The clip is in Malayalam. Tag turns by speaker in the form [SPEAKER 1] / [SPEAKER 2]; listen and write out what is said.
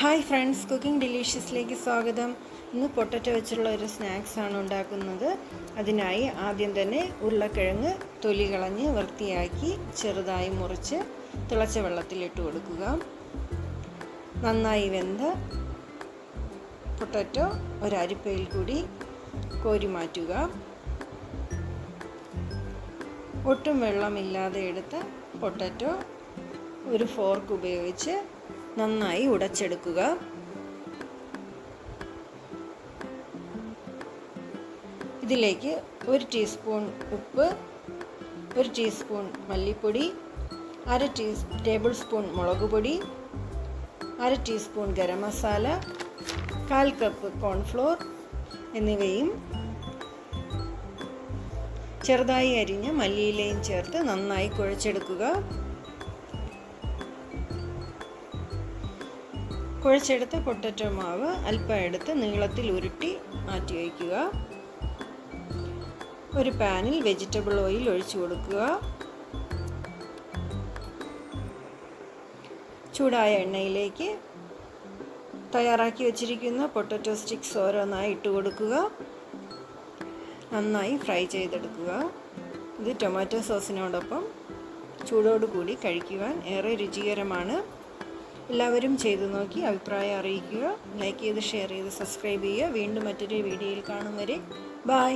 [SPEAKER 1] ഹായ് ഫ്രണ്ട്സ്, കുക്കിംഗ് ഡിലീഷ്യസിലേക്ക് സ്വാഗതം. ഇന്ന് പൊട്ടറ്റോ വെച്ചുള്ള ഒരു സ്നാക്സാണ് ഉണ്ടാക്കുന്നത്. അതിനായി ആദ്യം തന്നെ ഉരുളക്കിഴങ്ങ് തൊലി കളഞ്ഞ് വൃത്തിയാക്കി ചെറുതായി മുറിച്ച് തിളച്ച വെള്ളത്തിലിട്ട് കൊടുക്കുക. നന്നായി വെന്ത പൊട്ടറ്റോ ഒരരിപ്പയിൽ കൂടി കോരി മാറ്റുക. ഒട്ടും വെള്ളമില്ലാതെ എടുത്ത പൊട്ടറ്റോ ഒരു ഫോർക്ക് ഉപയോഗിച്ച് നന്നായി ഉടച്ചെടുക്കുക. ഇതിലേക്ക് 1 ടീസ്പൂൺ ഉപ്പ്, 1 ടീസ്പൂൺ മല്ലിപ്പൊടി, 1/2 ടേബിൾ സ്പൂൺ മുളക് പൊടി, 1/2 teaspoon garam masala, 1/4 cup cornflour എന്നിവയും ചെറുതായി അരിഞ്ഞ മല്ലിയിലയും ചേർത്ത് നന്നായി കുഴച്ചെടുക്കുക. കുഴച്ചെടുത്ത പൊട്ടറ്റോ മാവ് അല്പം എടുത്ത് നീളത്തിൽ ഉരുട്ടി മാറ്റി വയ്ക്കുക. ഒരു പാനിൽ വെജിറ്റബിൾ ഓയിൽ ഒഴിച്ചു കൊടുക്കുക. ചൂടായ എണ്ണയിലേക്ക് തയ്യാറാക്കി വച്ചിരിക്കുന്ന പൊട്ടറ്റോ സ്റ്റിക്സ് ഓരോന്നായി ഇട്ട് കൊടുക്കുക. നന്നായി ഫ്രൈ ചെയ്തെടുക്കുക. ഇത് ടൊമാറ്റോ സോസിനോടൊപ്പം ചൂടോടുകൂടി കഴിക്കുവാൻ ഏറെ രുചികരമാണ്. എല്ലാവരും ചെയ്തു നോക്കി അഭിപ്രായം അറിയിക്കുക. ലൈക്ക് ചെയ്ത് ഷെയർ ചെയ്ത് സബ്സ്ക്രൈബ് ചെയ്യുക. വീണ്ടും മറ്റൊരു വീഡിയോയിൽ കാണും വരെ ബൈ.